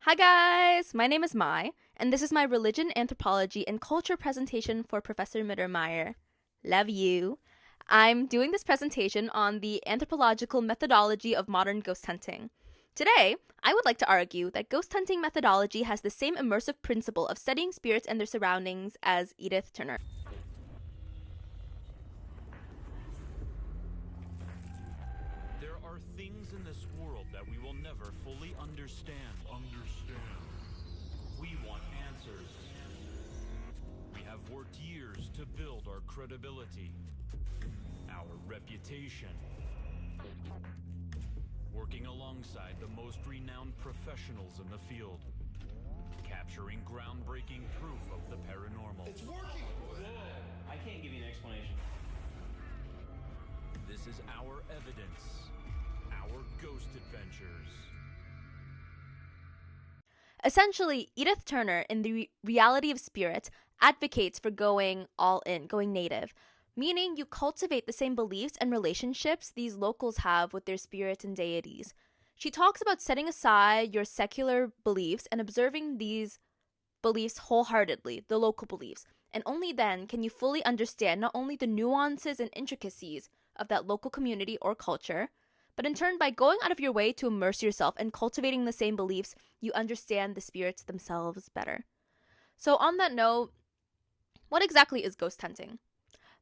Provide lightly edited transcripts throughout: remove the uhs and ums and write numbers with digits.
Hi guys, my name is Mai, and this is my religion, anthropology, and culture presentation for Professor Mittermeier. Love you. I'm doing this presentation on the anthropological methodology of modern ghost hunting. Today, I would like to argue that ghost hunting methodology has the same immersive principle of studying spirits and their surroundings as Edith Turner. There are things in this world that we will never fully understand. We want answers. We have worked years to build our credibility, our reputation, working alongside the most renowned professionals in the field, capturing groundbreaking proof of the paranormal. It's working! I can't give you an explanation. This is our evidence, our ghost adventures. Essentially, Edith Turner, in the reality of spirit, advocates for going all in, going native, meaning you cultivate the same beliefs and relationships these locals have with their spirits and deities. She talks about setting aside your secular beliefs and observing these beliefs wholeheartedly, the local beliefs, and only then can you fully understand not only the nuances and intricacies of that local community or culture, but in turn, by going out of your way to immerse yourself and cultivating the same beliefs, you understand the spirits themselves better. So on that note, what exactly is ghost hunting?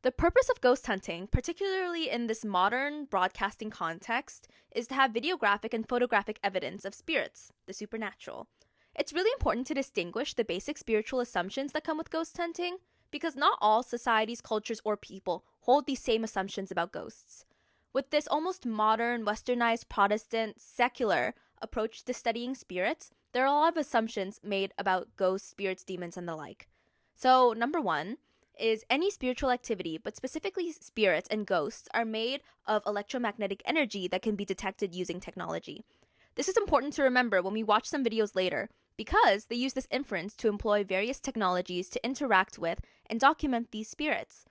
The purpose of ghost hunting, particularly in this modern broadcasting context, is to have videographic and photographic evidence of spirits, the supernatural. It's really important to distinguish the basic spiritual assumptions that come with ghost hunting, because not all societies, cultures, or people hold these same assumptions about ghosts. With this almost modern, westernized, Protestant, secular approach to studying spirits, there are a lot of assumptions made about ghosts, spirits, demons, and the like. So, number one is any spiritual activity, but specifically spirits and ghosts, are made of electromagnetic energy that can be detected using technology. This is important to remember when we watch some videos later, because they use this inference to employ various technologies to interact with and document these spirits.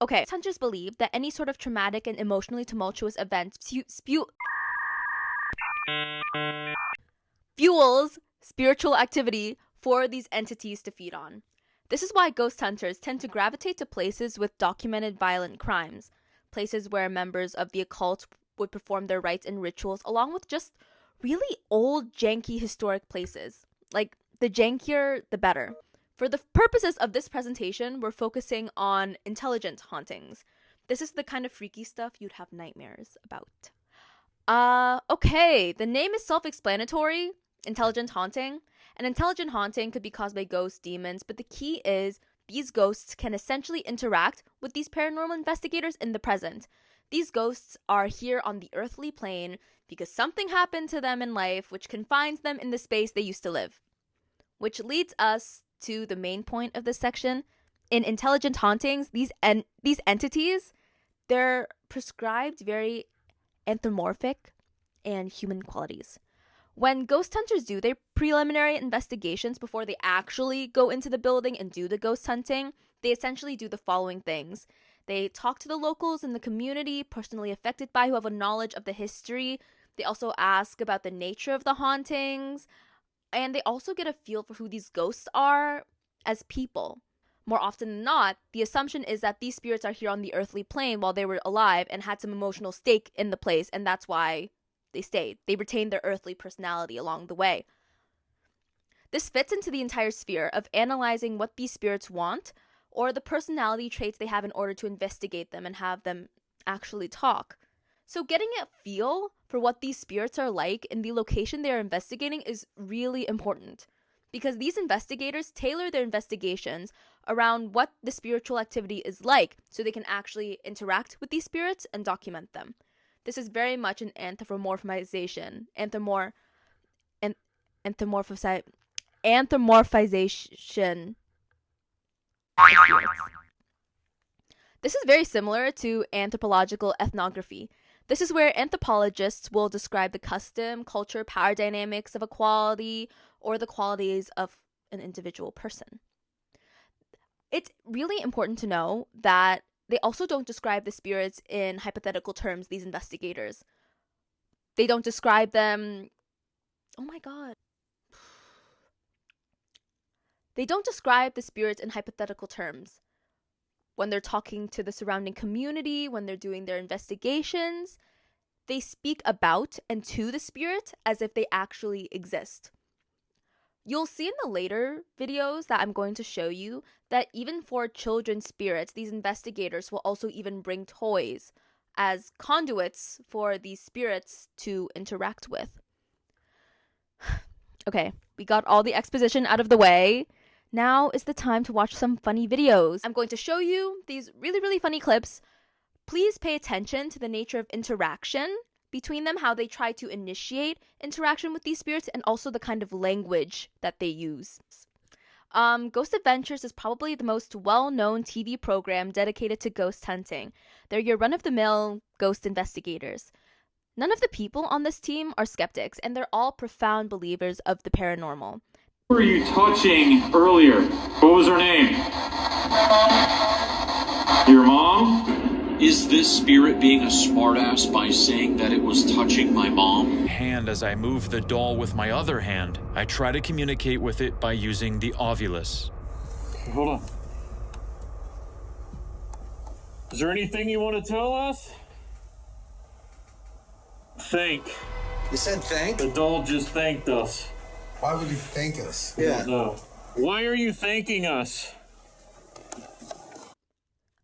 Okay, hunters believe that any sort of traumatic and emotionally tumultuous event fuels spiritual activity for these entities to feed on. This is why ghost hunters tend to gravitate to places with documented violent crimes, places where members of the occult would perform their rites and rituals, along with just really old, janky, historic places. Like, the jankier, the better. For the purposes of this presentation, we're focusing on intelligent hauntings. This is the kind of freaky stuff you'd have nightmares about. Okay, the name is self-explanatory, intelligent haunting. An intelligent haunting could be caused by ghosts, demons, but the key is these ghosts can essentially interact with these paranormal investigators in the present. These ghosts are here on the earthly plane because something happened to them in life which confines them in the space they used to live. Which leads us to the main point of this section. In intelligent hauntings, these entities, they're prescribed very anthropomorphic and human qualities. When ghost hunters do their preliminary investigations before they actually go into the building and do the ghost hunting, they essentially do the following things. They talk to the locals in the community personally affected by who have a knowledge of the history. They also ask about the nature of the hauntings, and they also get a feel for who these ghosts are as people. More often than not, the assumption is that these spirits are here on the earthly plane while they were alive and had some emotional stake in the place, and that's why they stayed. They retained their earthly personality along the way. This fits into the entire sphere of analyzing what these spirits want, or the personality traits they have in order to investigate them and have them actually talk. So getting a feel for what these spirits are like in the location they are investigating is really important, because these investigators tailor their investigations around what the spiritual activity is like so they can actually interact with these spirits and document them. This is very much an anthropomorphization of spirits. This is very similar to anthropological ethnography. This is where anthropologists will describe the custom, culture, power dynamics of a quality or the qualities of an individual person. It's really important to know that they also don't describe the spirits in hypothetical terms, these investigators. They don't describe them... Oh my god. They don't describe the spirits in hypothetical terms. When they're talking to the surrounding community, when they're doing their investigations, they speak about and to the spirit as if they actually exist. You'll see in the later videos that I'm going to show you that even for children's spirits, these investigators will also even bring toys as conduits for these spirits to interact with. Okay, we got all the exposition out of the way. Now is the time to watch some funny videos. I'm going to show you these really funny clips. Please pay attention to the nature of interaction between them, how they try to initiate interaction with these spirits, and also the kind of language that they use. Ghost Adventures is probably the most well-known TV program dedicated to ghost hunting. They're your run-of-the-mill ghost investigators. None of the people on this team are skeptics, and they're all profound believers of the paranormal. Who were you touching earlier? What was her name? Your mom? Is this spirit being a smartass by saying that it was touching my mom? Hand as I move the doll with my other hand, I try to communicate with it by using the ovulus. Hold on. Is there anything you want to tell us? Thank. You said thank? The doll just thanked us. Why would you thank us? Yeah. No. Why are you thanking us?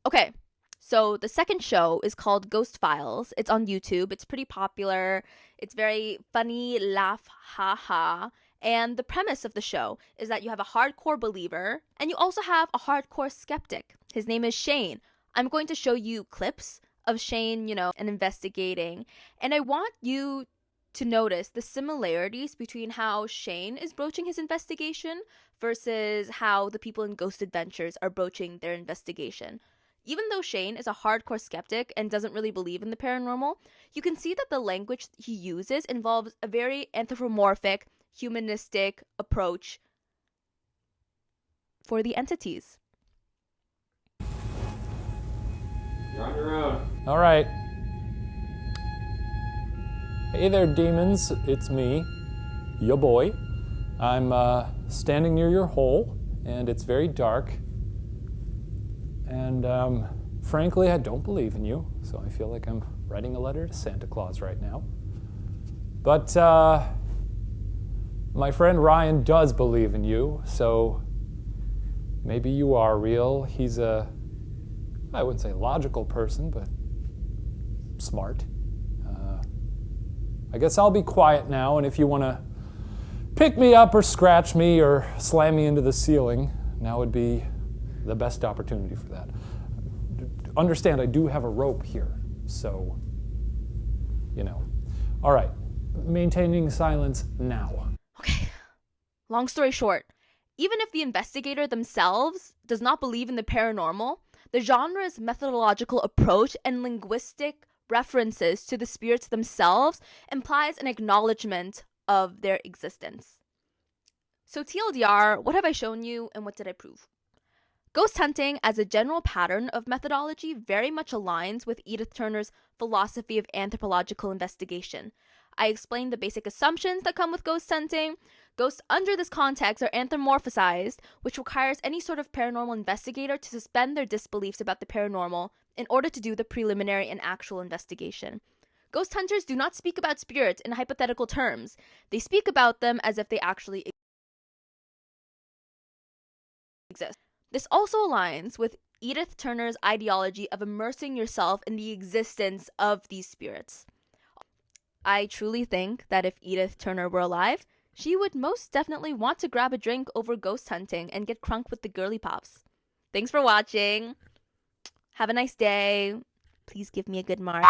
Okay, so the second show is called Ghost Files. It's on YouTube. It's pretty popular. It's very funny, laugh, ha. And the premise of the show is that you have a hardcore believer and you also have a hardcore skeptic. His name is Shane. I'm going to show you clips of Shane, and investigating. And I want you to notice the similarities between how Shane is broaching his investigation versus how the people in Ghost Adventures are broaching their investigation. Even though Shane is a hardcore skeptic and doesn't really believe in the paranormal, you can see that the language he uses involves a very anthropomorphic, humanistic approach for the entities. You're on your own. All right. Hey there, demons. It's me, your boy. I'm standing near your hole, and it's very dark. And frankly, I don't believe in you, so I feel like I'm writing a letter to Santa Claus right now. But my friend Ryan does believe in you, so maybe you are real. He's I wouldn't say logical person, but smart. I guess I'll be quiet now, and if you want to pick me up or scratch me or slam me into the ceiling, now would be the best opportunity for that. Understand, I do have a rope here, so, All right, maintaining silence now. Okay, long story short, even if the investigator themselves does not believe in the paranormal, the genre's methodological approach and linguistic references to the spirits themselves implies an acknowledgement of their existence. So TLDR, what have I shown you and what did I prove? Ghost hunting as a general pattern of methodology very much aligns with Edith Turner's philosophy of anthropological investigation. I explained the basic assumptions that come with ghost hunting. Ghosts under this context are anthropomorphized, which requires any sort of paranormal investigator to suspend their disbeliefs about the paranormal in order to do the preliminary and actual investigation. Ghost hunters do not speak about spirits in hypothetical terms. They speak about them as if they actually exist. This also aligns with Edith Turner's ideology of immersing yourself in the existence of these spirits. I truly think that if Edith Turner were alive, she would most definitely want to grab a drink over ghost hunting and get crunk with the girly pops. Thanks for watching. Have a nice day. Please give me a good mark.